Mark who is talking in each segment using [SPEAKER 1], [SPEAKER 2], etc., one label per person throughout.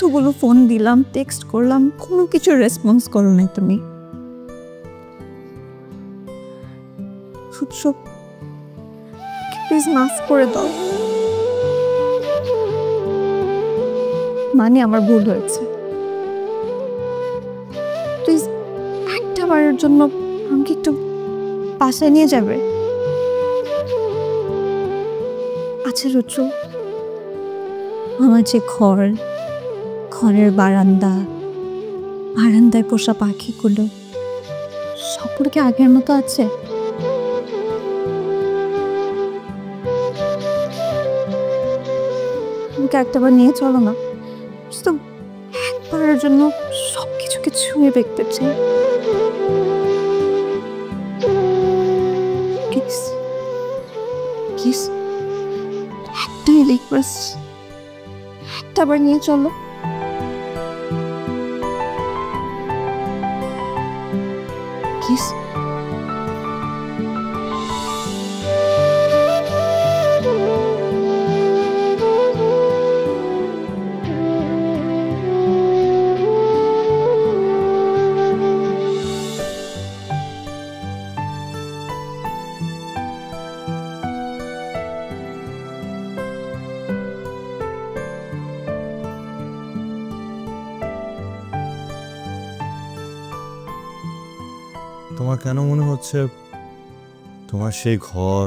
[SPEAKER 1] কতগুলো ফোন দিলাম, টেক্সট করলাম, কোনো কিছু রেসপন্স করো নাই তুমি। প্লিজ মাফ করে দাও। মানে আমার ভুল হয়েছে, প্লিজ একটা বারের জন্য আমাকে একটু বাসায় নিয়ে যাবে? আচ্ছা রুদ্র, আমার যে ঘরের বারান্দায় পোষা পাখিগুলো সবগুলোকে আগের মতো আছে? আমাকে একটাবার নিয়ে চলো না, শুধু একবারের জন্য সবকিছুকে ছুঁয়ে দেখতে চাই। প্লিজ একটাই রিকোয়েস্ট, একটাবার নিয়ে চলো। প্লিজ।
[SPEAKER 2] তোমার কেন মনে হচ্ছে তোমার সেই ঘর,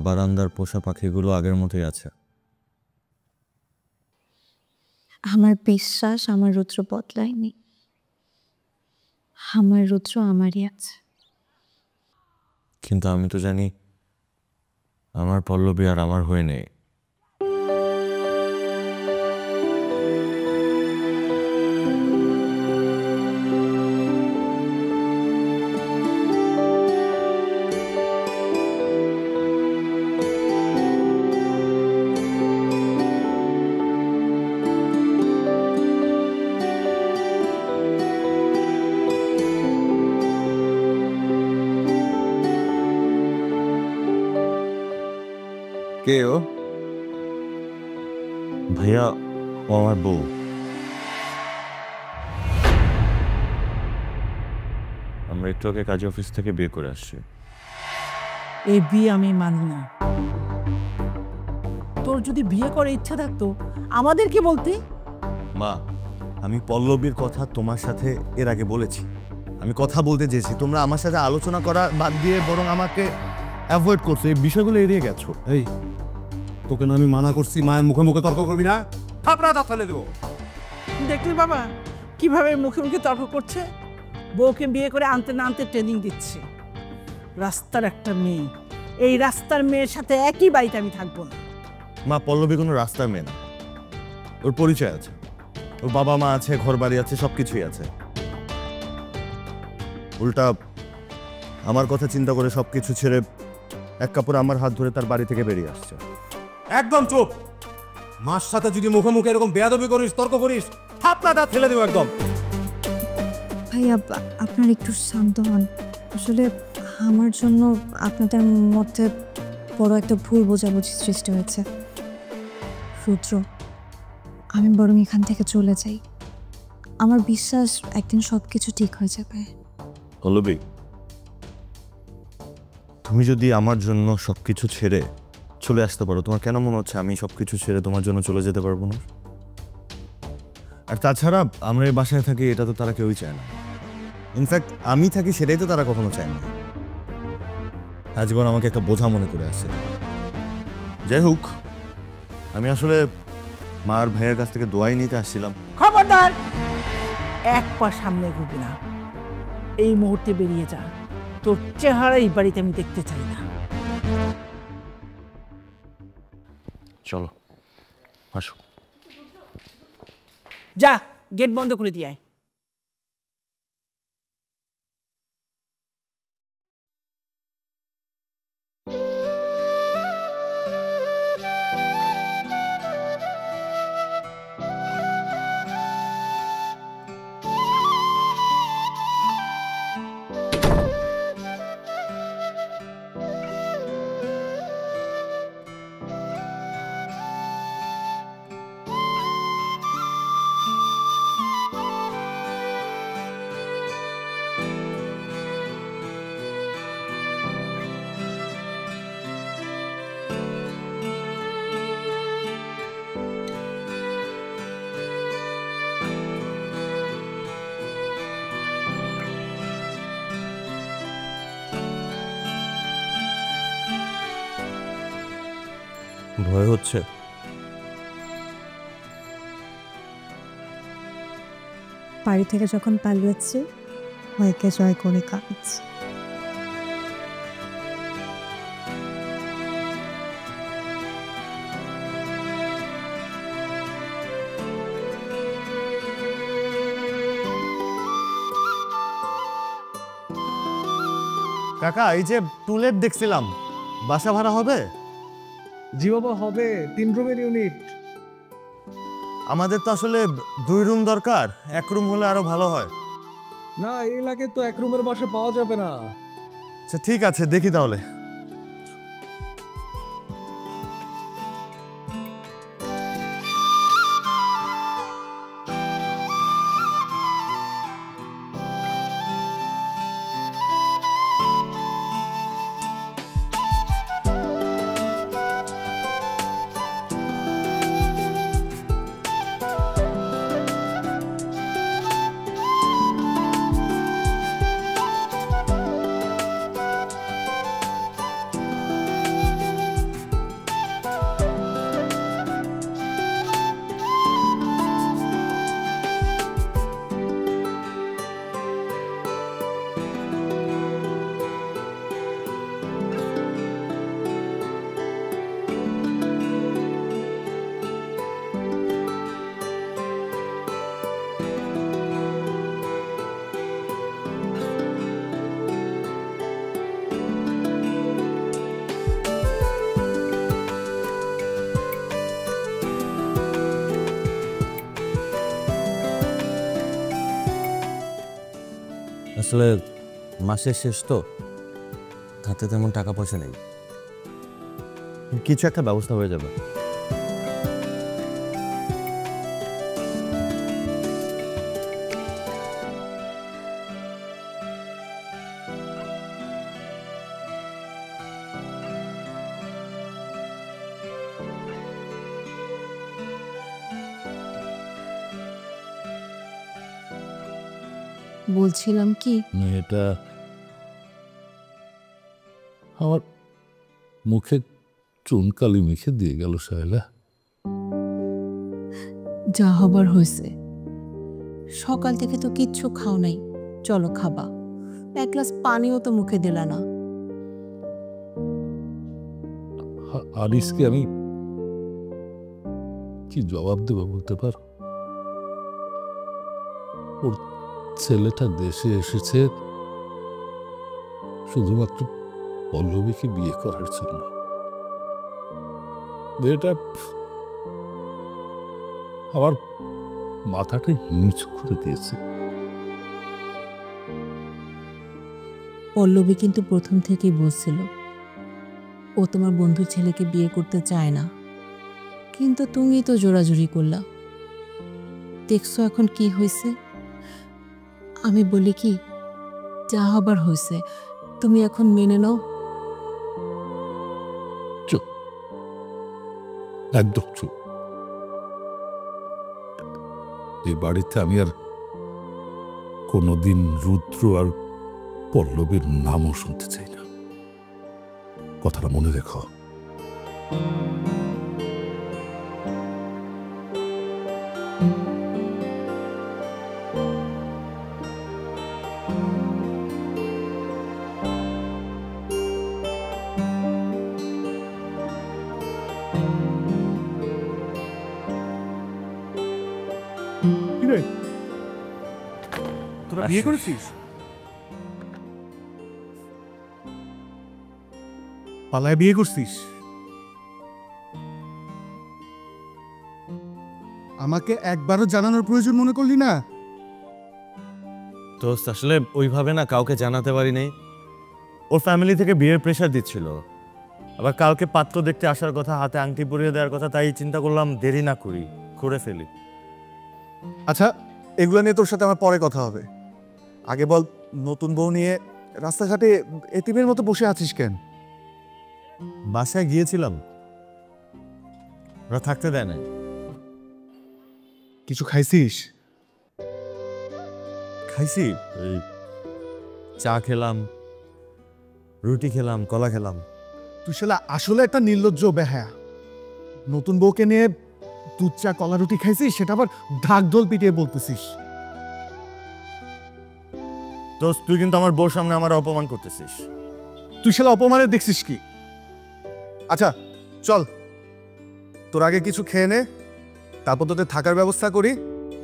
[SPEAKER 2] বারান্দার পোষা পাখিগুলো আগের মতোই আছে?
[SPEAKER 1] আমার বিশ্বাস আমার রুদ্র বদলায়নি, আমার রুদ্র আমারই আছে।
[SPEAKER 2] কিন্তু আমি তো জানি আমার পল্লবী আর আমার হয়ে নেই। কে ও? ভাইয়া, ও আমার বউ। আমরা একটু আগে কাজী অফিস থেকে বিয়ে করে আসছি।
[SPEAKER 3] এই বিয়ে আমি মানি না। তোর যদি বিয়ে করে ইচ্ছা থাকতো আমাদেরকে বলতে।
[SPEAKER 2] মা, আমি পল্লবীর কথা তোমার সাথে এর আগে বলেছি। আমি কথা বলতে চেয়েছি, তোমরা আমার সাথে আলোচনা করা বাদ দিয়ে বরং আমাকে অ্যাভয়েড করছো, এই বিষয়গুলো এড়িয়ে গেছো।
[SPEAKER 4] এই তোকে না আমি মানা করছি মায়ের মুখে মুখে তর্ক করবি না, থাপড়া দাঁত ফেলে দেবো।
[SPEAKER 3] দেখলি বাবা কিভাবে মুখে মুখে তর্ক করছে? বউকে বিয়ে করে আনতে না আনতে ট্রেনিং দিচ্ছে। রাস্তার একটা মেয়ে, এই রাস্তার মেয়ের সাথে একই বাড়িতে আমি থাকবো না।
[SPEAKER 2] মা, পল্লবী কোনো রাস্তার মেয়ে না, ওর পরিচয় আছে, ওর বাবা মা আছে, ঘর বাড়ি আছে, সবকিছুই আছে। উল্টা আমার কথা চিন্তা করে সবকিছু ছেড়ে এক কাপড়ে আমার হাত ধরে তার বাড়ি থেকে বেরিয়ে আসছে।
[SPEAKER 4] একদম চুপ। মার সাথে যদি মুখে মুখে এরকম বেয়াদবি করিস, তর্ক করিস, থাপড়া দাঁত ফেলে দেবো একদম।
[SPEAKER 1] ভাইয়া আপনার একটু শান্ত হন। আসলে আমার জন্য আপনাদের মধ্যে বড় একটা ভুল বোঝাবুঝি সৃষ্টি হয়েছে। রুদ্র, আমি বরং এখান থেকে চলে যাই। আমার বিশ্বাস একদিন সবকিছু ঠিক হয়ে যাবে।
[SPEAKER 2] পল্লবী, তুমি যদি আমার জন্য সবকিছু ছেড়ে চলে আসতে পারো, তোমার কেন মনে হচ্ছে আমি সবকিছু ছেড়ে তোমার জন্য চলে যেতে পারবো না? আর তাছাড়া আমরা এই বাসায় থাকি, এটা তো তারা কেউই চায় না। ইনফ্যাক্ট আমি থাকি, সেটাই তো তারা কখনো চায় না। আজীবন আমাকে একটা বোঝা মনে করে আসছে। যাই হোক, আমি আসলে মার ভাইয়ের কাছ থেকে দোয়াই নিতে আসছিলাম।
[SPEAKER 3] খবরদার, এক পা সামনে এগোবি না। এই মুহূর্তে বেরিয়ে যা, তোর চেহারা এই বাড়িতে আমি দেখতে চাই না।
[SPEAKER 2] চলো আসো।
[SPEAKER 3] যা, গেট বন্ধ করে দিয়ে আয়।
[SPEAKER 2] ভয় হচ্ছে?
[SPEAKER 1] বাড়ি থেকে যখন পালিয়েছি ভয়কে জয় করে কাটাচ্ছি।
[SPEAKER 2] কাকা, এই যে টুলেট দেখছিলাম, বাসা ভাড়া হবে?
[SPEAKER 5] জি বাবা, হবে। 3 রুমের ইউনিট।
[SPEAKER 2] আমাদের তো আসলে 2 রুম দরকার, 1 রুম হলে আরো ভালো হয়।
[SPEAKER 5] না, এই এলাকায় তো 1 রুমের বাসা পাওয়া যাবে না।
[SPEAKER 2] আচ্ছা ঠিক আছে, দেখি তাহলে। আসলে মাসের শেষ তো, হাতে তেমন টাকা পয়সা নেই। কিছু একটা ব্যবস্থা হয়ে যাবে।
[SPEAKER 1] বলছিলাম কি,
[SPEAKER 6] মেয়েটা আমার মুখে চুনকালি মেখে দিয়ে গেল শায়লা।
[SPEAKER 7] যা হবার হয়েছে। সকাল থেকে তো কিচ্ছু খাও নাই, চলো খাবা। 1 গ্লাস পানিও তো মুখে দিলা না।
[SPEAKER 6] আরিসকে আমি কি জবাব দেবো বলতে পারো? ওর ছেলেটা দেশে এসেছে শুধুমাত্র পল্লবীকে বিয়ে করার জন্য। মেয়েটা আমার মাথাটা নিচু করে দিয়েছে।
[SPEAKER 7] পল্লবী কিন্তু প্রথম থেকেই বলছিল ও তোমার বন্ধুর ছেলেকে বিয়ে করতে চায় না, কিন্তু তুমি তো জোরাজুরি করলা। দেখছো এখন কি হয়েছে। আমি বলি কি, যা হবার হয়েছে, তুমি এখন মেনে নাও।
[SPEAKER 6] চুপ, একদম চুপ। এই বাড়িতে আমি আর কোনোদিন রুদ্র আর পল্লবীর নামও শুনতে চাই না। কথাটা মনে রেখো।
[SPEAKER 4] তোরা বিয়ে করেছিস? পালায় বিয়ে করছিস? আমাকে একবারও জানানোর প্রয়োজন মনে করলি না?
[SPEAKER 2] তো আসলে ওইভাবে না কাউকে জানাতে পারি নাই। ওর ফ্যামিলি থেকে বিয়ের প্রেশার দিচ্ছিল, আবার কালকে পাত্র দেখতে আসার কথা, হাতে আংটি পরিয়ে দেওয়ার কথা, তাই চিন্তা করলাম দেরি না করি, করে ফেলি।
[SPEAKER 8] আচ্ছা, এগুলো নিয়ে তোর সাথে আমার পরে কথা হবে। আগে বল, নতুন বউ নিয়ে রাস্তাঘাটে এতিমের মতো বসে আছিস কেন?
[SPEAKER 2] বাসায় গিয়েছিলাম, ওরা থাকতে দেয় না।
[SPEAKER 8] কিছু খাইছিস?
[SPEAKER 2] খাইছি, এই চা খেলাম, রুটি খেলাম, কলা খেলাম।
[SPEAKER 8] তুই শালা আসলে একটা নির্লজ্জ বেহায়া। নতুন বউকে নিয়ে দুধ চা কলা রুটি খাইছিস, সেটা আবার ঢাকঢোল পিটিয়ে বলতেছিস।
[SPEAKER 2] দোস্ত তুই কিন্তু আমার বউর সামনে আমার অপমান করতেছিস।
[SPEAKER 8] তুই শালা অপমানে দেখছিস কি? আচ্ছা চল, তোর আগে কিছু খেয়ে নে, তারপর তোদের থাকার ব্যবস্থা করি,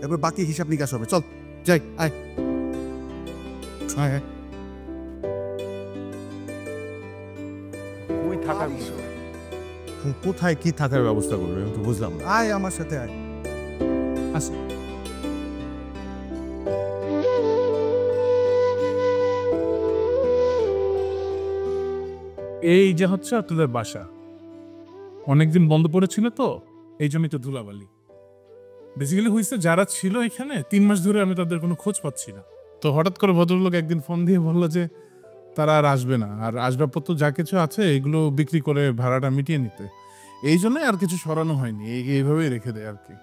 [SPEAKER 8] এরপর বাকি হিসাব নিকাশ হবে। চল যাই, আয় আয় আয়।
[SPEAKER 2] ওই থাকার কোথায় কি থাকার ব্যবস্থা করবে আমি তো বুঝলাম না।
[SPEAKER 8] আয় আমার সাথে আয়। আস।
[SPEAKER 5] এই যে হচ্ছে তোদের বাসা, অনেকদিন বন্ধ পড়েছিল তো, এই জন্যই তো ধুলাবালি। বেসিক্যালি হয়েছে যারা ছিল এখানে 3 মাস ধরে আমি তাদের কোনো খোঁজ পাচ্ছি না। তো হঠাৎ করে ভদ্রলোক একদিন ফোন দিয়ে বললো যে তারা আর আসবে না, আর আসবাবপত্র যা কিছু আছে এগুলো বিক্রি করে ভাড়াটা মিটিয়ে নিতে। এই জন্যই আর কিছু সরানো হয়নি, এইভাবেই রেখে দেয় আর কি।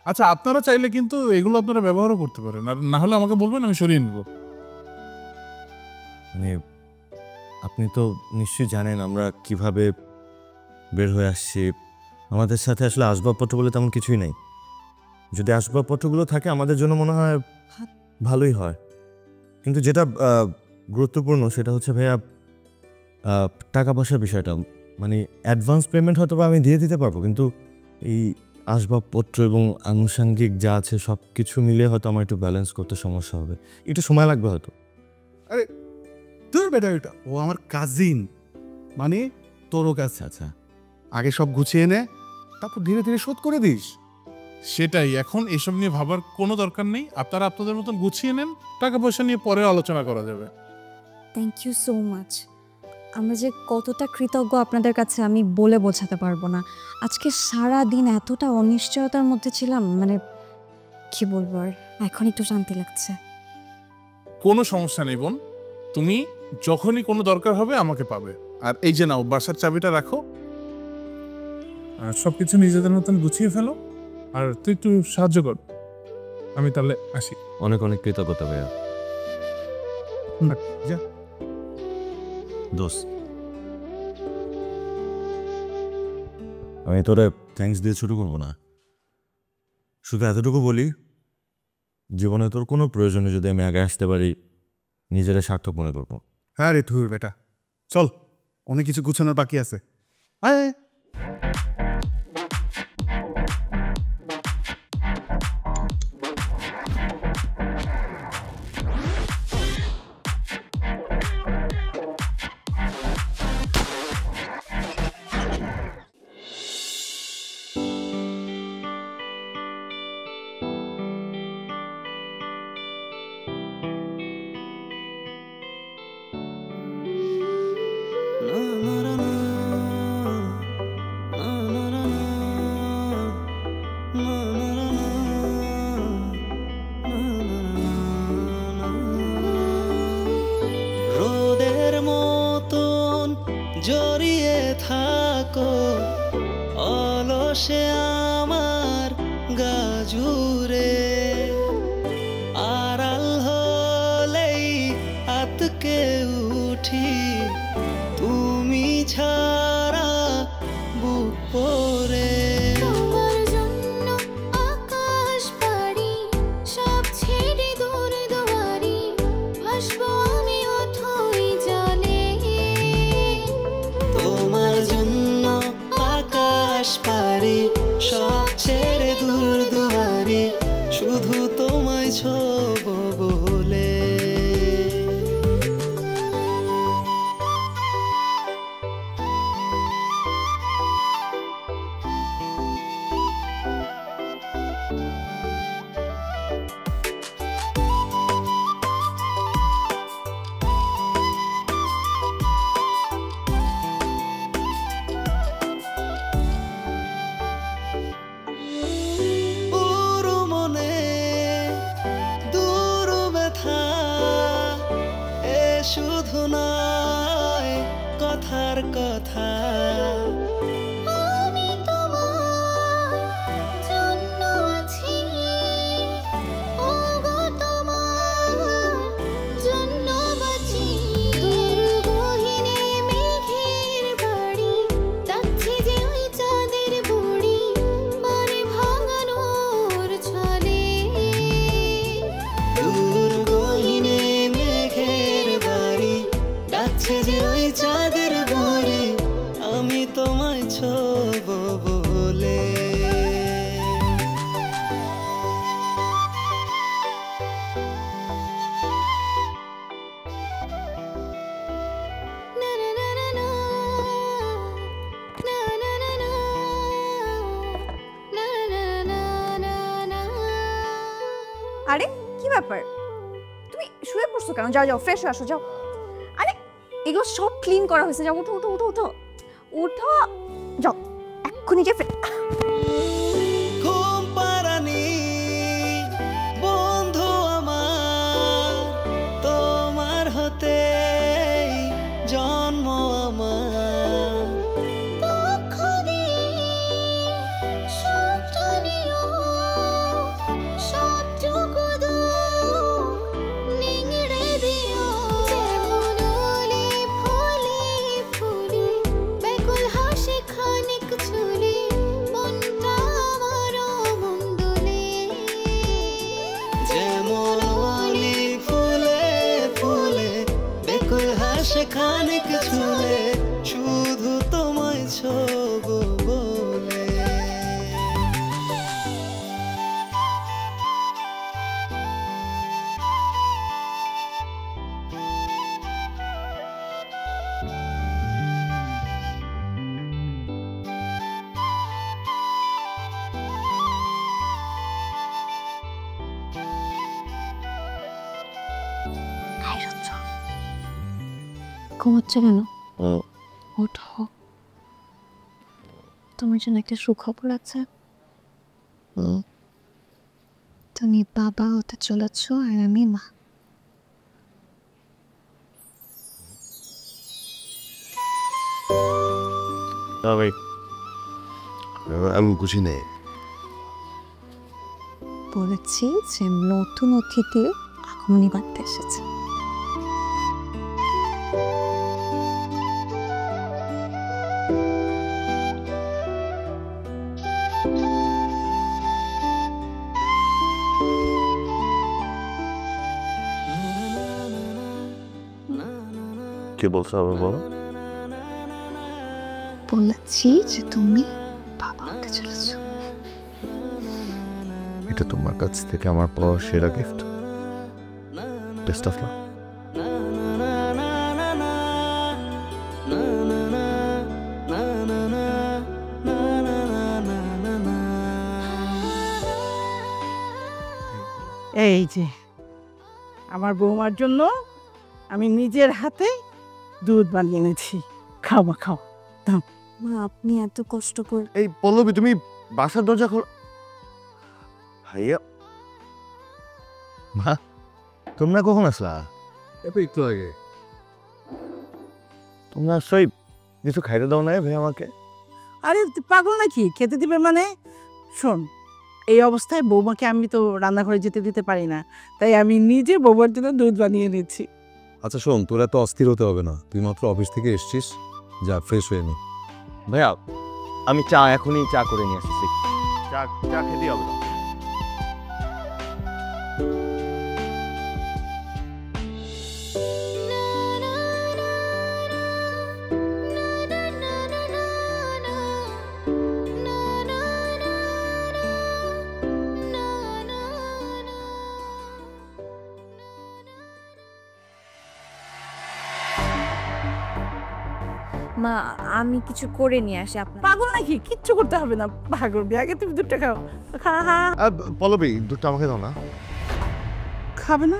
[SPEAKER 5] আচ্ছা আপনারা চাইলে কিন্তু এগুলো আপনারা ব্যবহারও করতে পারেন, আর না হলে আমাকে বলবেন, আমি সরিয়ে নেব।
[SPEAKER 2] মানে আপনি তো নিশ্চয়ই জানেন আমরা কিভাবে বের হয়ে আসছি। আমাদের সাথে আসলে আসবাবপত্র বলে তেমন কিছুই নেই। যদি আসবাবপত্রগুলো থাকে আমাদের জন্য মনে হয় ভালোই হয়, কিন্তু যেটা গুরুত্বপূর্ণ সেটা হচ্ছে ভাইয়া টাকা পয়সার বিষয়টা। মানে অ্যাডভান্স পেমেন্ট হয়তো আমি দিয়ে দিতে পারবো, কিন্তু এই আসবাবপত্র এবং আনুষঙ্গিক যা আছে সব কিছু মিলে হয়তো আমার একটু ব্যালেন্স করতে সমস্যা হবে, একটু সময় লাগবে হয়তো।
[SPEAKER 8] আরে তোর বেটা, এটা ও আমার কাজিন, মানে তোরও কাছে।
[SPEAKER 2] আচ্ছা
[SPEAKER 8] আগে সব গুছিয়ে নে, তারপর ধীরে ধীরে শোধ করে দিস।
[SPEAKER 5] সেটাই, এখন এসব নিয়ে ভাবার কোনো দরকার নেই। আপনারা আপনাদের মতন গুছিয়ে নেন, টাকা পয়সা নিয়ে পরে আলোচনা করা যাবে।
[SPEAKER 1] Thank you so much. আমরা যে কতটা কৃতজ্ঞ আপনাদের কাছে আমি বলে বোঝাতে পারবো না। আজকে সারা দিন এতটা অনিশ্চয়তার মধ্যে ছিলাম, মানে কি বলবো, আর এখন একটু শান্তি লাগছে।
[SPEAKER 5] কোনো সমস্যা নেই বোন, তুমি যখনই কোনো দরকার হবে আমাকে পাবে। আর এই যে নাও, বাসার চাবিটা রাখো, আর সবকিছু নিজেদের মতন গুছিয়ে ফেলো। আর তুই একটু সাহায্য কর, আমি তাহলে আসি।
[SPEAKER 2] অনেক অনেক কৃতজ্ঞতা ভাইয়া।
[SPEAKER 8] যা
[SPEAKER 2] দোস্ত আমি তোরে থ্যাঙ্কস দিয়ে শুরু করবো না, শুধু এতটুকু বলি, জীবনে তোর কোনো প্রয়োজনে যদি আমি আগে আসতে পারি নিজেরা সার্থক মনে করবো।
[SPEAKER 8] হ্যাঁ রে ধুর বেটা, চল, অনেক কিছু গুছানোর বাকি আছে। আয় আয়।
[SPEAKER 9] রোদের মতন জড়িয়ে থাকো অলসে আমার গাজুরে, আড়াল হলেই আতকে উঠি তুমি ছাড়া বুক পরে। তোমার জন্য আকাশ পারি, সব ছেড়ে দূর দুয়ারি, শুধু তোমায় ছোব বলে।
[SPEAKER 1] আরে কি ব্যাপার, তুমি শুয়ে পড়ছো কেন? যাও যাও ফ্রেশ হয়ে আসো, যাও। আরে এগুলো সব ক্লিন করা হয়েছে, যাও উঠো উঠো উঠো উঠো উঠো, যাও এক্ষুনি যে
[SPEAKER 9] ঘুম পাড়ানি বন্ধু আমার, তোমার হতে জন্ম আমার। দুঃখ দিয়ে সুখ নিও, সবটুকু দুঃখ নিংড়ে দিও। যেমন ওলে ফুলে ফুলে ব্যাকুল হাসি খানিক ছুলে, মনটা আমারও মন্দলে। যেমন ওলে ফুলে ফুলে ব্যাকুল হাসি খানিক ছুলে, শুধু তোমায় ছোব বলে।
[SPEAKER 1] ঘুমাচ্ছে কেন? ওঠো, তোমার জন্য একটা সুখবর আছে। তুমি বাবা হতে চলেছ আর আমি মা।
[SPEAKER 2] আমি খুশি নেই।
[SPEAKER 1] বলেছি যে নতুন অতিথি আগমনী বার্তা এসেছে।
[SPEAKER 2] কি বলছো আবার বলো?
[SPEAKER 1] বলেছি যে তুমি বাবা হতে চলেছ।
[SPEAKER 2] এটা তোমার কাছ থেকে আমার পাওয়া সেরা গিফট। Best of luck.
[SPEAKER 3] এই যে আমার বৌমার জন্য আমি নিজের হাতে দুধ বানিয়ে এনেছি, খাও মা খাও।
[SPEAKER 1] মা আপনি এত কষ্ট করে।
[SPEAKER 2] এই পল্লবী, তুমি বাসার দরজা খোল। ভাইয়া, মা তোমরা কখন আসলা?
[SPEAKER 8] একটু আগে।
[SPEAKER 2] তোমরা আসছই, কিছু খাইতে দাও না ভাই আমাকে?
[SPEAKER 3] আরে তুই পাগল নাকি, খেতে দিবে মানে? শোন, এই অবস্থায় বৌমাকে আমি তো রান্নাঘরে যেতে দিতে পারি না, তাই আমি নিজে বৌমার জন্য দুধ বানিয়ে নিচ্ছি।
[SPEAKER 4] আচ্ছা শোন, তোর এত অস্থির হতে হবে না, তুই মাত্র অফিস থেকে এসছিস, যা ফ্রেশ হয়ে নে।
[SPEAKER 2] ভাইয়া আমি চা এখনই চা করে নিয়ে আসছি। চা চা খেতে হবে না।
[SPEAKER 1] মা আমি কিছু করে নিয়ে আসি। আপনার
[SPEAKER 3] পাগল নাকি, কিচ্ছু করতে হবে না, পাগল আগে তুমি দুধটা খাও। খা খা।
[SPEAKER 2] পল্লবী দুধটা আমাকে দাও না।
[SPEAKER 3] খাবে না?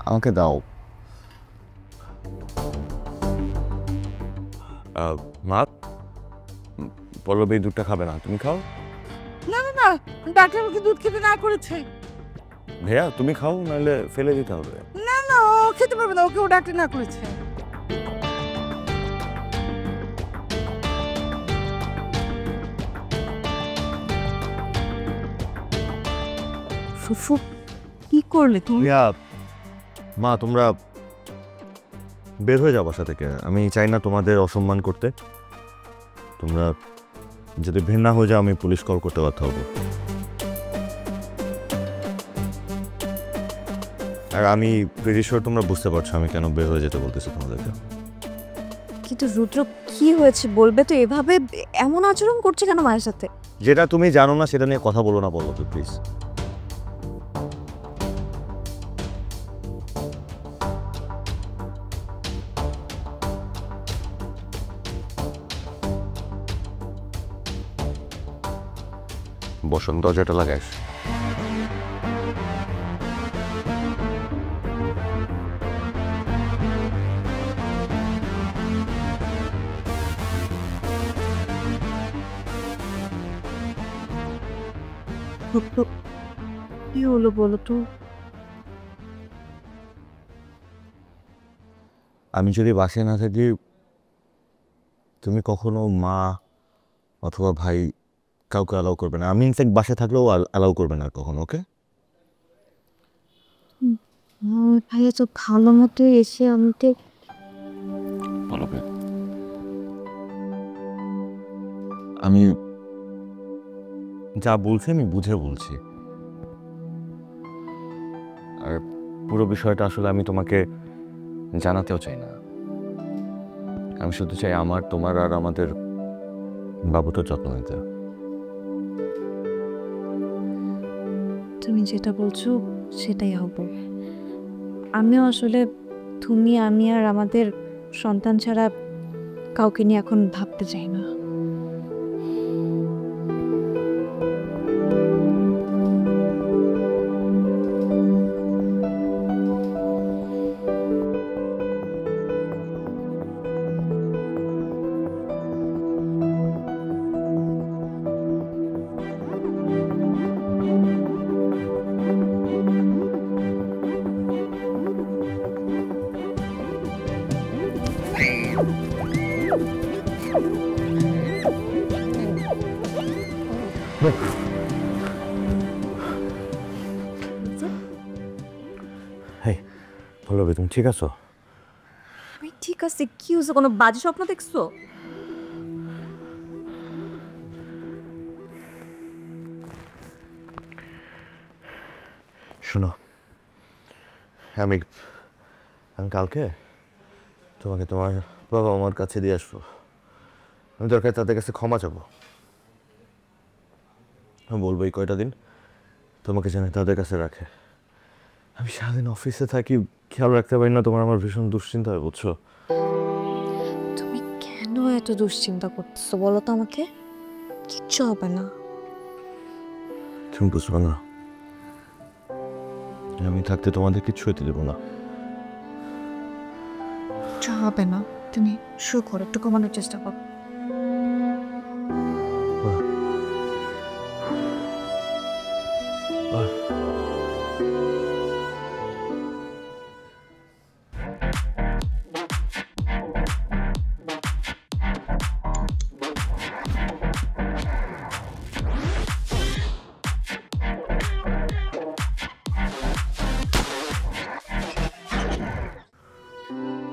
[SPEAKER 2] আমাকে দাও। মা, পল্লবী দুধটা খাবে না, তুমি খাও।
[SPEAKER 3] না না না, ডাক্তার আমাকে দুধ খেতে না করেছে।
[SPEAKER 2] ভাইয়া তুমি খাও, নাহলে ফেলে দিতে হবে।
[SPEAKER 3] না না, ও খেতে পারবে না, ওকে ও ডাক্তার না করেছে।
[SPEAKER 1] ফুফু কি করলে তুমি?
[SPEAKER 2] মা তোমরা বের হয়ে যাও বাসা থেকে। আমি চাই না তোমাদের অসম্মান করতে। তোমরা যদি ভিন্ন হয়ে যাও আমি পুলিশ কল করতে বাধ্য হব। আর আমি প্রিটি শিওর তোমরা বুঝতে পারছো আমি কেন বের হয়ে যেতে বলতেছি তোমাদেরকে।
[SPEAKER 1] কিন্তু রুদ্র কি হয়েছে বলবে তো? এভাবে এমন আচরণ করছে কেন মায়ের সাথে?
[SPEAKER 2] যেটা তুমি জানো না সেটা নিয়ে কথা বলো না, বলো তো প্লিজ। বসন্ত দরজাটা লাগাইস।
[SPEAKER 1] কি হলো বলো তো?
[SPEAKER 2] আমি যদি বাসায় না থাকি তুমি কখনো মা অথবা ভাই কাউকে অ্যালাউ করবে না। আমি ইনফ্যাক্ট বাসায় থাকলেও অ্যালাউ করবে না কখনো, ওকে?
[SPEAKER 1] ভাইয়া তো ভালো মতো এসে আমাকে
[SPEAKER 2] আমি যা বলছি আমি বুঝে বলছি, আর পুরো বিষয়টা আসলে আমি তোমাকে জানাতেও চাই না। আমি শুধু চাই আমার, তোমার আর আমাদের বাবুটার যত্ন নিতে।
[SPEAKER 1] তুমি যেটা বলছো সেটাই হবে। আমিও আসলে তুমি, আমি আর আমাদের সন্তান ছাড়া কাউকে নিয়ে এখন ভাবতে চাই না।
[SPEAKER 2] হেই পল্লবী, তুমি ঠিক আছো?
[SPEAKER 1] আমি ঠিক আছে। কি হয়েছে? কোনো বাজে স্বপ্ন দেখছো?
[SPEAKER 2] শোনো, আমি আমি কালকে তোমাকে তোমার বাবা আমার কাছে দিয়ে আসবো। আমি দরকার তাদের কাছে ক্ষমা চাবো। আমি বলবো এই কয়টা দিন তোমাকে যেন তাদের কাছে রাখে। আমি সারাদিন অফিসে থাকি, খেয়াল রাখতে পারি না তোমার। আমার ভীষণ দুশ্চিন্তা হয়, বুঝছো?
[SPEAKER 1] তুমি কেন এত দুশ্চিন্তা করতেছো বলো তো আমাকে? কিচ্ছু হবে না।
[SPEAKER 2] তুমি বুঝবে না, আমি থাকতে তোমাদের কিচ্ছু হতে দেবো না।
[SPEAKER 1] কিচ্ছু হবে না। তুমি শুরু করো, একটু কমানোর চেষ্টা করো।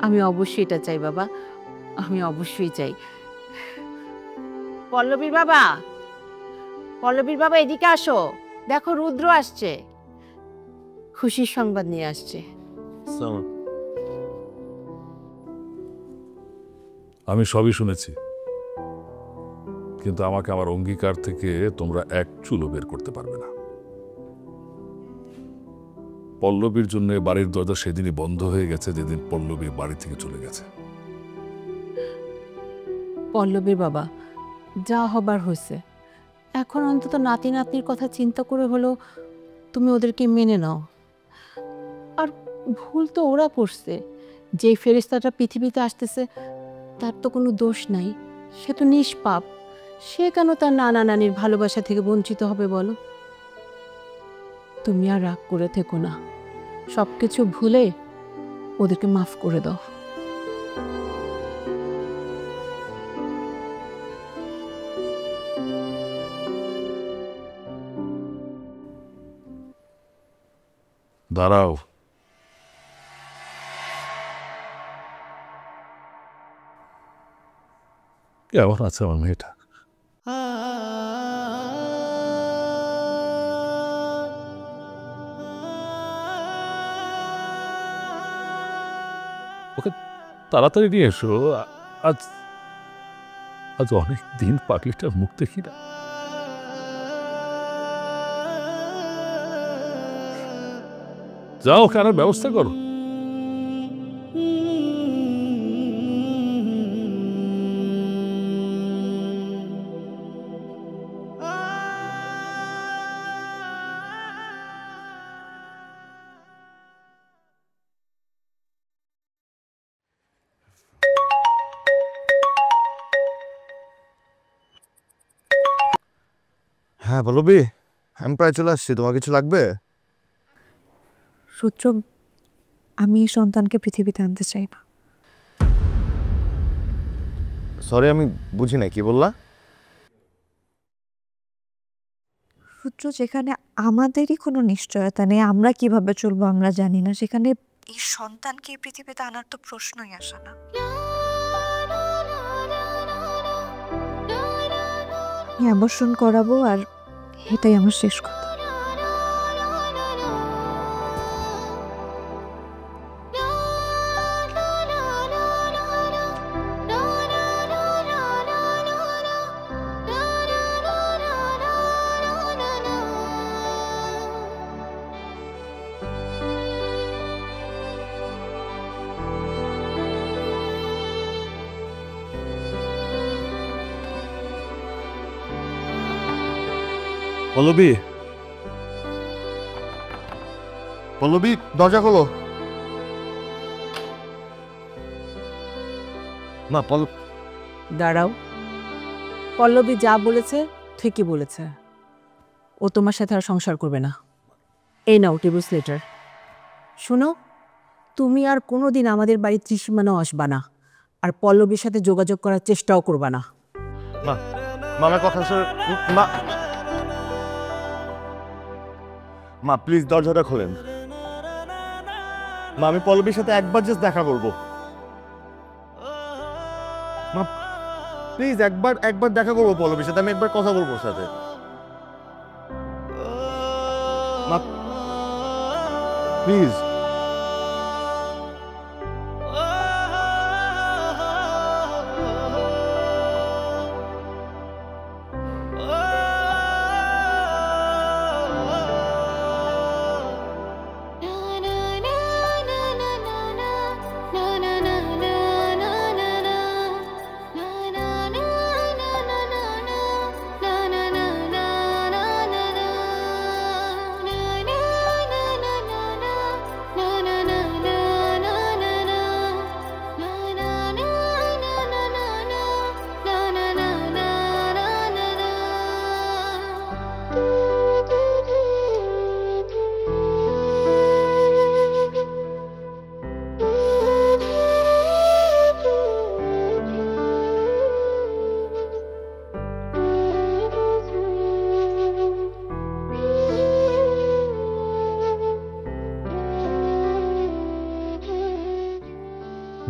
[SPEAKER 7] আমি অবশ্যই এটা চাই বাবা, আমি অবশ্যই চাই। পল্লবীর বাবা, পল্লবীর বাবা এদিকে আসো, দেখো রুদ্র আসছে, খুশির সংবাদ নিয়ে আসছে।
[SPEAKER 6] আমি সবই শুনেছি, কিন্তু আমাকে আমার অঙ্গীকার থেকে তোমরা এক চুলও বের করতে পারবে না। পল্লবীর জন্য বাড়ির দরজা সেদিনই বন্ধ হয়ে গেছে যেদিন পল্লবী বাড়ি থেকে চলে গেছে।
[SPEAKER 7] পল্লবীর বাবা, যা হবার হয়েছে, এখন অন্তত নাতি নাতনির কথা চিন্তা করে হলো তুমি ওদেরকে মেনে নাও। আর ভুল তো ওরা করছে, যেই ফেরেশতাটা পৃথিবীতে আসতেছে তার তো কোনো দোষ নাই, সে তো নিষ্পাপ। সে কেন তার নানা নানির ভালোবাসা থেকে বঞ্চিত হবে বলো? তুমি আর রাগ করে থেকো না, সব কিছু ভুলে ওদেরকে মাফ করে দাও।
[SPEAKER 6] দাঁড়াও, কেমন আছে আমার মেয়েটা? ওকে তাড়াতাড়ি নিয়ে এসো, আজ আজ অনেক দিন পাখিটার মুখ দেখি না। যাও, খানার ব্যবস্থা করো।
[SPEAKER 2] হ্যাঁ পল্লবী, আমি প্রায় চলে আসছি, তোমার কিছু লাগবে?
[SPEAKER 1] সূত্র, আমি এই সন্তানকে পৃথিবীতে আনতে চাই না।
[SPEAKER 2] সরি, আমি বুঝি নাই, কি বললা?
[SPEAKER 1] সূত্র, যেখানে আমাদেরই কোনো নিশ্চয়তা নেই, আমরা কিভাবে চলবো আমরা জানি না, সেখানে এই সন্তানকে এই পৃথিবীতে আনার তো প্রশ্নই আসে না। আমি অ্যাবর্শন করাবো, আর এটাই আমার শেষ কথা।
[SPEAKER 2] পল্লবী, পল্লবী, দরজা খোলো। মা,
[SPEAKER 7] দাঁড়াও, পল্লবী যা বলেছে ঠিকই বলেছে। ও তোমার সাথে আর সংসার করবে না। এই নাও ডিভোর্স লেটার। শোনো, তুমি আর কোনোদিন আমাদের বাড়ির ত্রিসীমানাও আসবা না, আর পল্লবীর সাথে যোগাযোগ করার চেষ্টাও করবা না।
[SPEAKER 2] মা, মামার কথা শুনে, মা, মা প্লিজ দরজাটা খোলেন। মা, আমি পল্লবীর সাথে একবার জাস্ট দেখা করবো। মা প্লিজ একবার দেখা করবো পল্লবীর সাথে, আমি একবার কথা বলবো ওর সাথে। মা প্লিজ।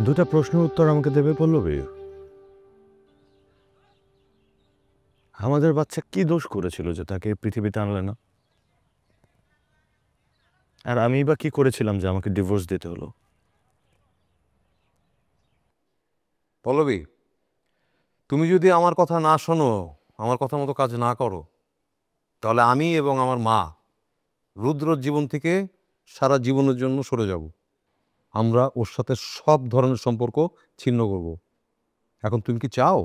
[SPEAKER 2] দুটা প্রশ্নের উত্তর আমাকে দেবে পল্লবী। আমাদের বাচ্চা কি দোষ করেছিল যে তাকে পৃথিবীতে আনলে না? আর আমি বা কি করেছিলাম যে আমাকে ডিভোর্স দিতে হলো?
[SPEAKER 4] পল্লবী, তুমি যদি আমার কথা না শোনো, আমার কথা মতো কাজ না করো, তাহলে আমি এবং আমার মা রুদ্রর জীবন থেকে সারা জীবনের জন্য সরে যাব। আমরা ওর সাথে সব ধরনের সম্পর্ক ছিন্ন করব। এখন তুমি কি চাও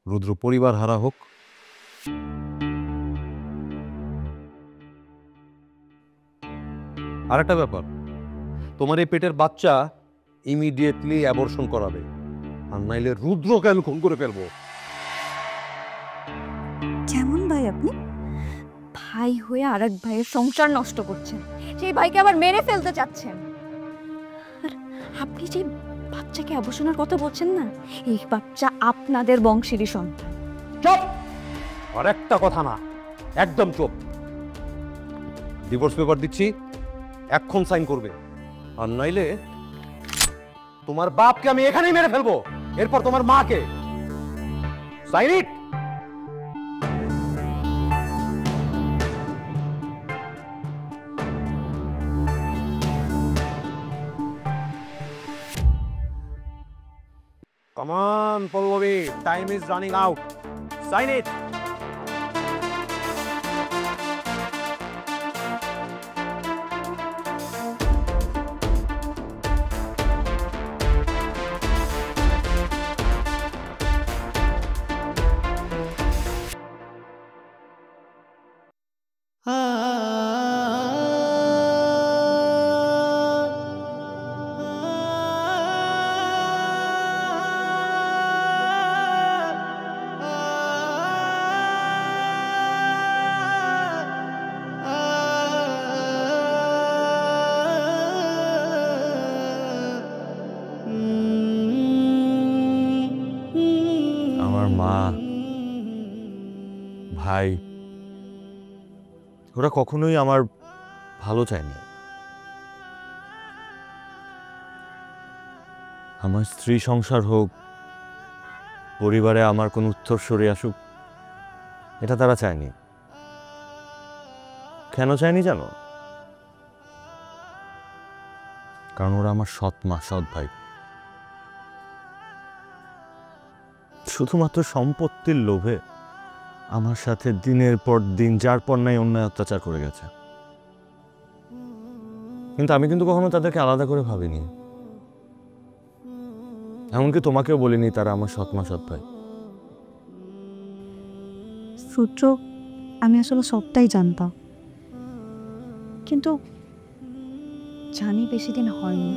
[SPEAKER 4] রুদ্র পরিবার হারা হোক? আরেকটা ব্যাপার, তোমার এই পেটের বাচ্চা ইমিডিয়েটলি অ্যাবর্শন করাবে, আর নাইলে রুদ্রকে আমি খুন করে ফেলবো।
[SPEAKER 1] কেমন ভাই আপনি? ভাই হয়ে আর এক ভাইয়ের সংসার নষ্ট করছেন, সেই ভাইকে আবার মেরে ফেলতে চাচ্ছেন। আর আপনি যে বাচ্চাকে অবসরের কথা বলছেন না, এই বাচ্চা আপনাদের বংশেরই সন্তান।
[SPEAKER 4] চুপ! আর একটা কথা না, একদম চুপ। ডিভোর্স পেপার দিচ্ছি, এখন সাইন করবে, আর নইলে তোমার বাপকে আমি এখানেই মেরে ফেলবো, এরপর তোমার মাকে। Sign it. Come on, Pallavi. Time is running out. Sign it.
[SPEAKER 2] ভাই, ওরা কখনোই আমার ভালো চায়নি। আমার স্ত্রী সংসার হোক, পরিবারে আমার কোনো উত্তরসূরি আসুক, এটা তারা চায়নি। কেন চায়নি জানো? কারণ ওরা আমার সৎ মা, সৎ ভাই। শুধুমাত্র সম্পত্তির লোভে আমার সাথে দিনের পর দিন যার পর নাই অন্যায় অত্যাচার করে গেছে। কিন্তু আমি কিন্তু কখনো তাদেরকে আলাদা করে ভাবিনি, এমনকি তোমাকেও বলিনি তারা আমার সৎ মা, সৎ ভাই।
[SPEAKER 1] সূত্র আমি আসলে সবটাই জানতাম, কিন্তু জানি বেশি দিন হয়নি।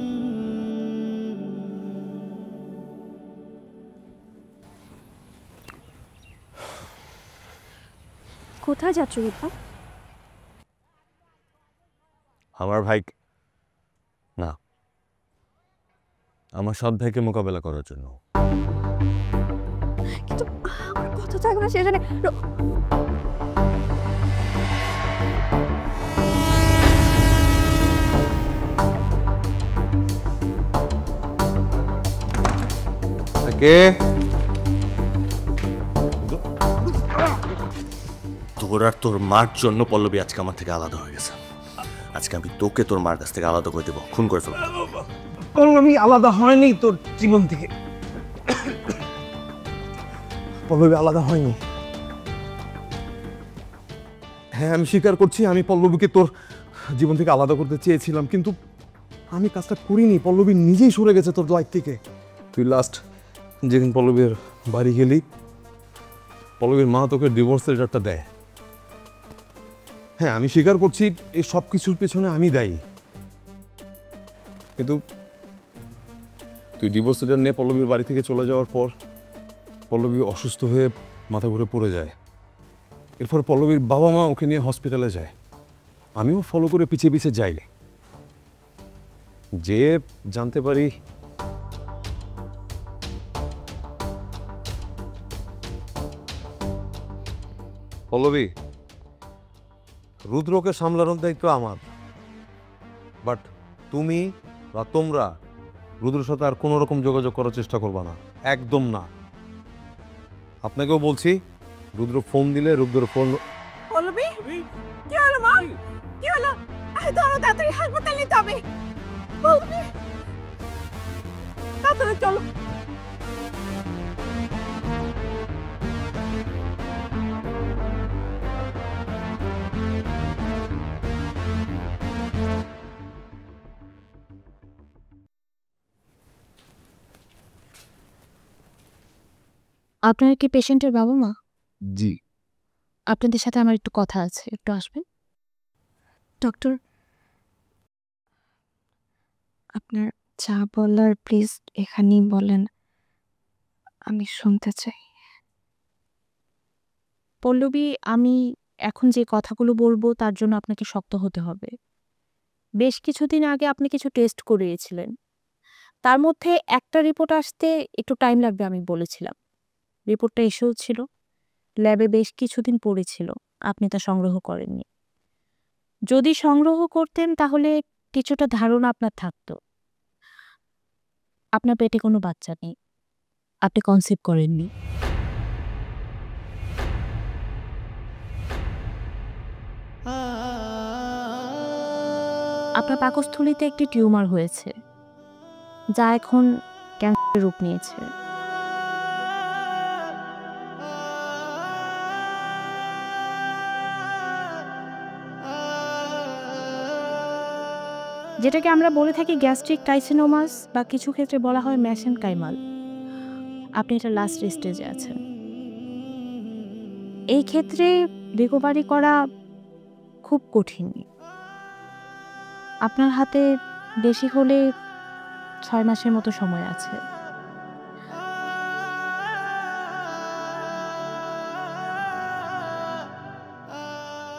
[SPEAKER 1] কোথায় যাচ্ছ রূপা?
[SPEAKER 2] আমার ভাই না, আমার সৎ ভাইকে মোকাবেলা করার জন্য।
[SPEAKER 1] কিন্তু আমার কথা তো এখন সেখানে
[SPEAKER 4] কে?
[SPEAKER 2] তোর আর তোর মার জন্য পল্লবী আজকে আমার থেকে আলাদা হয়ে গেছে। আজকে আমি তোকে তোর মার কাছ থেকে আলাদা করে দেবো, খুন করে ফেলবো।
[SPEAKER 4] পল্লবী আলাদা হয়নি তোর জীবন থেকে। পল্লবী আলাদা হয়নি। হ্যাঁ, আমি স্বীকার করছি, আমি পল্লবীকে তোর জীবন থেকে আলাদা করতে চেয়েছিলাম, কিন্তু আমি কাজটা করিনি। পল্লবী নিজেই সরে গেছে তোর লাইফ থেকে। তুই লাস্ট যেদিন পল্লবীর বাড়ি গেলি, পল্লবীর মা তোকে ডিভোর্স লেটারটা দেয়। হ্যাঁ, আমি স্বীকার করছি এই সব কিছুর পেছনে আমি দায়ী, কিন্তু তুই ডিভোর্স লেটার নিয়ে পল্লবীর বাড়ি থেকে চলে যাওয়ার পর পল্লবী অসুস্থ হয়ে মাথা ঘুরে পড়ে যায়। এরপর পল্লবীর বাবা মা ওকে নিয়ে হসপিটালে যায়। আমিও ফলো করে পিছিয়ে পিছিয়ে যাই, যে জানতে পারি পল্লবী, রুদ্রকে সামলানোর দায়িত্ব আমার, বাট তুমি বা তোমরা রুদ্রের সাথে আর কোনো রকম যোগাযোগ করার চেষ্টা করবা না, একদম না। আপনাকেও বলছি, রুদ্র ফোন দিলে রুদ্র ফোন।
[SPEAKER 3] পল্লবী, কি হলো মা? কি হলো? ধরো, তাড়াতাড়ি হাসপাতালে নিতে হবে। পল্লবী, তাড়াতাড়ি চলো।
[SPEAKER 1] আপনার কি পেশেন্টের বাবা মা?
[SPEAKER 6] জি।
[SPEAKER 1] আপনাদের সাথে আমার একটু কথা আছে, একটু আসবেন। ডক্টর, আপনার যা বলার প্লিজ এখানেই বলেন, আমি শুনতে চাই।
[SPEAKER 10] পল্লবী, আমি এখন যে কথাগুলো বলবো তার জন্য আপনাকে শক্ত হতে হবে। বেশ কিছুদিন আগে আপনি কিছু টেস্ট করিয়েছিলেন, তার মধ্যে একটা রিপোর্ট আসতে একটু টাইম লাগবে আমি বলেছিলাম। রিপোর্টটা এসেও ছিল, ল্যাবে বেশ কিছুদিন পড়েছিল, আপনি তা সংগ্রহ করেননি। যদি সংগ্রহ করতেন তাহলে কিছুটা ধারণা আপনার থাকতো। আপনার পেটে কোনো বাচ্চা নেই, আপনি কনসিভ করেননি। আপনার পাকস্থলীতে একটি টিউমার হয়েছে, যা এখন ক্যান্সারের রূপ নিয়েছে। যেটাকে আমরা বলে থাকি গ্যাস্ট্রিক টাইসিনোমাস, বা কিছু ক্ষেত্রে বলা হয় মেসেনকাইমাল। আপনি এটা লাস্ট স্টেজে আছেন। এই ক্ষেত্রে রিকভারি করা খুব কঠিন। আপনার হাতে বেশি হলে 6 মাসের মতো সময় আছে।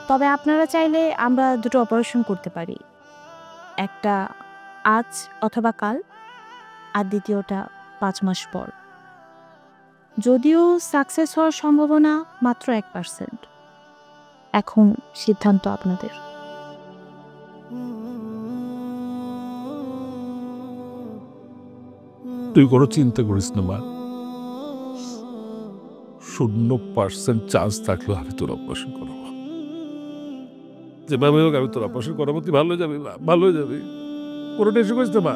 [SPEAKER 10] তবে আপনারা চাইলে আমরা দুটো অপারেশন করতে পারি, একটা আজ অথবা কাল, আর দ্বিতীয়টা 5 মাস পর। যদিও সাকসেস হওয়ার সম্ভাবনা মাত্র 1%। এখন সিদ্ধান্ত আপনাদের।
[SPEAKER 6] তুই কোনো চিন্তা করিস না মা, 0% চান্স থাকলেও আমি তোর অপারেশন করাবো। যেভাবে হোক আমি তোর অপারেশন করাবো, তুই ভালো হয়ে যাবি মা, ভালো হয়ে যাবি, কোনো টেনশন করিস না মা।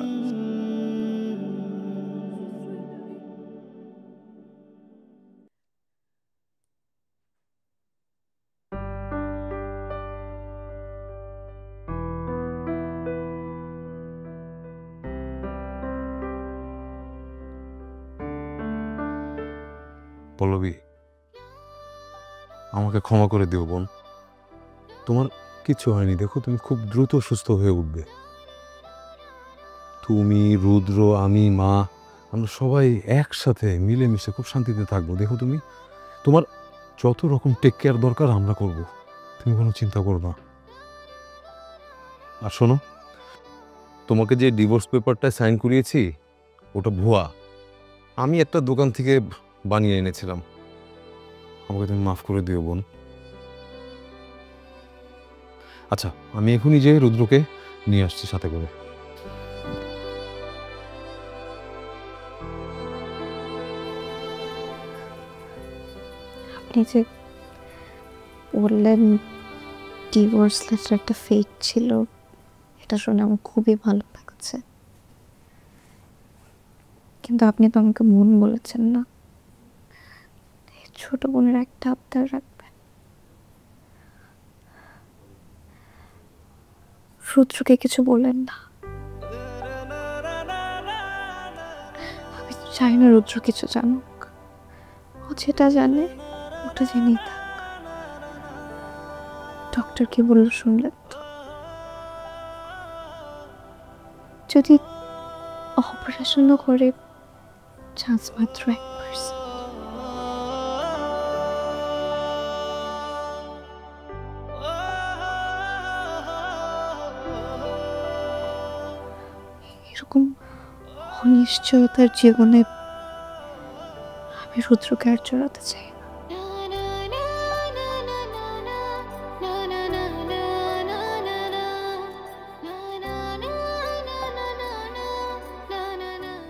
[SPEAKER 4] পল্লবী, আমাকে ক্ষমা করে দিও বোন, তোমার কিচ্ছু হয়নি। দেখো, তুমি খুব দ্রুত সুস্থ হয়ে উঠবে। তুমি, রুদ্র, আমি, মা, আমরা সবাই একসাথে মিলেমিশে খুব শান্তিতে থাকবো। দেখো, তুমি তোমার যত রকম টেক কেয়ার দরকার আমরা করব, তুমি কোনো চিন্তা করো না। আর শোনো, তোমাকে যে ডিভোর্স পেপারটায় সাইন করিয়েছি ওটা ভুয়া, আমি একটা দোকান থেকে বানিয়ে এনেছিলাম। আমাকে তুমি মাফ করে দিও বোন। আচ্ছা, আমি এখনই যে রুদ্রকে নিয়ে আসছি সাথে করে।
[SPEAKER 10] আপনি যে বললেন ডিভোর্স লেটারটা ফেক ছিল, এটা শুনে আমার খুবই ভালো লাগছে। কিন্তু আপনি তো আমাকে বোন বলেছেন না, ছোট বোনের একটা আবদার রাখবেন। রুদ্রকে কিছু বলেন না। আমি চাই না রুদ্র কিছু জানুক। ও যেটা জানে ওটা জেনেই থাক। ডক্টর কি বললো শুনলেন তো? যদি অপারেশনও করে, চান্স মাত্র 1%। এরকম অনিশ্চয়তার জীবনে আমি রুদ্রকে আর জড়াতে চাই না।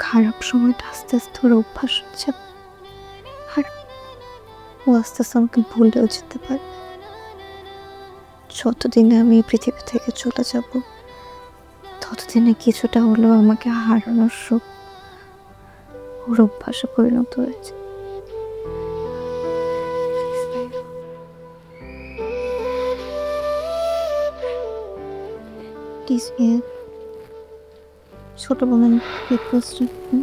[SPEAKER 10] খারাপ সময়টা আস্তে আস্তে ওর অভ্যাস হচ্ছে, আর ও আস্তে আস্তে আমাকে ভুলেও যেতে পারবে। যতদিনে আমি এই পৃথিবী থেকে চলে যাব, ততদিনে কিছুটা হলেও আমাকে হারানোর শোক ওর অভ্যাসে পরিণত হয়েছে। ছোট বোনের রিকোয়েস্ট রাখবেন।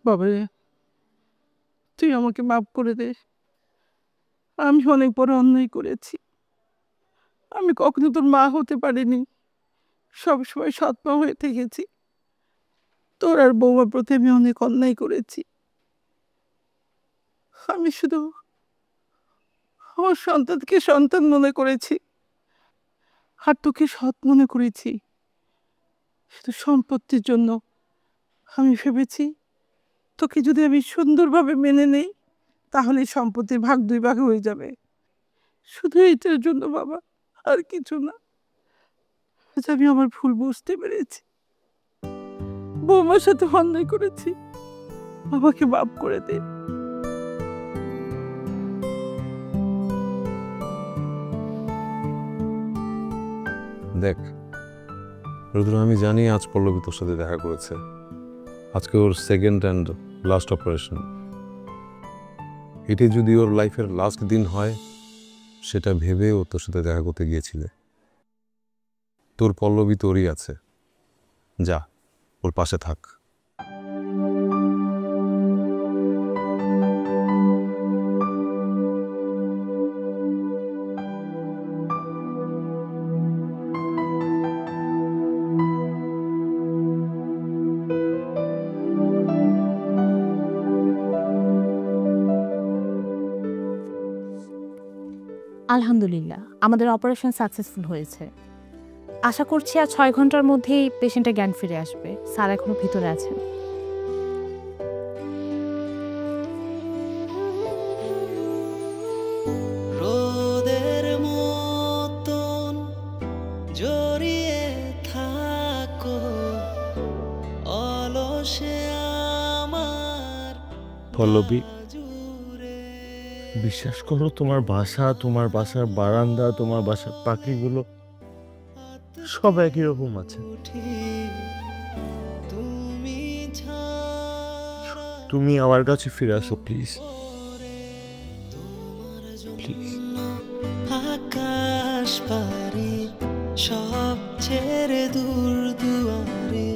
[SPEAKER 3] বাবারে, তুই আমাকে মাফ করে দে। আমি অনেক বড় অন্যায় করেছি। আমি কখনো তোর মা হতে পারিনি, সবসময় সৎ মা হয়ে থেকেছি। তোর আর বৌমার প্রতি আমি অনেক অন্যায় করেছি। আমি শুধু আমার সন্তানকে সন্তান মনে করেছি, আর তোকে সৎ মনে করেছি। শুধু সম্পত্তির জন্য আমি ভেবেছি তোকে যদি আমি সুন্দরভাবে মেনে নেই, তাহলে সম্পত্তির ভাগ 2 ভাগ হয়ে যাবে। শুধু এইটার জন্য বাবা, আর কিছু না। আজ আমি আমার ভুল বুঝতে পেরেছি, বৌমার সাথে অন্যায় করেছি। বাবাকে মাফ করে দে।
[SPEAKER 4] দেখ রুদ্র, আমি জানি আজ পল্লবী তোর সাথে দেখা করেছে। আজকে ওর সেকেন্ড অ্যান্ড লাস্ট অপারেশন। এটি যদি ওর লাইফের লাস্ট দিন হয়, সেটা ভেবে ও তোর সাথে দেখা করতে গিয়েছিলে। তোর পল্লবী তোরই আছে, যা ওর পাশে থাক।
[SPEAKER 10] আলহামদুলিল্লাহ আমাদের অপারেশন সাকসেসফুল হয়েছে। আশা করছি আর 6 ঘন্টার মধ্যেই পেশেন্টের জ্ঞান ফিরে আসবে। স্যার এখনো ভিতরে আছেন।
[SPEAKER 9] রোদের মতন জড়িয়ে থাকো অলসে আমার
[SPEAKER 2] পল্লবী, বিশ্বাস করো তোমার বাসা, তোমার বাসার বারান্দা, তোমার বাসার পাখিগুলো সব একই রকম আছে। তুমি আমার কাছে ফিরে আসো প্লিজ, প্লিজ।
[SPEAKER 9] আকাশ পারে সব ছেড়ে দূর দুয়ারে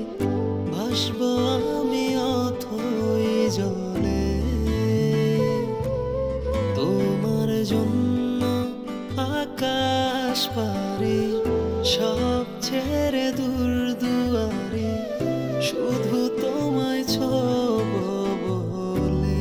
[SPEAKER 9] ভাসবো আমি অথই জলে তোমার জন্য। আকাশ পারে সব ছেড়ে দূর দুয়ারে শুধু তোমায় ছোব বলে।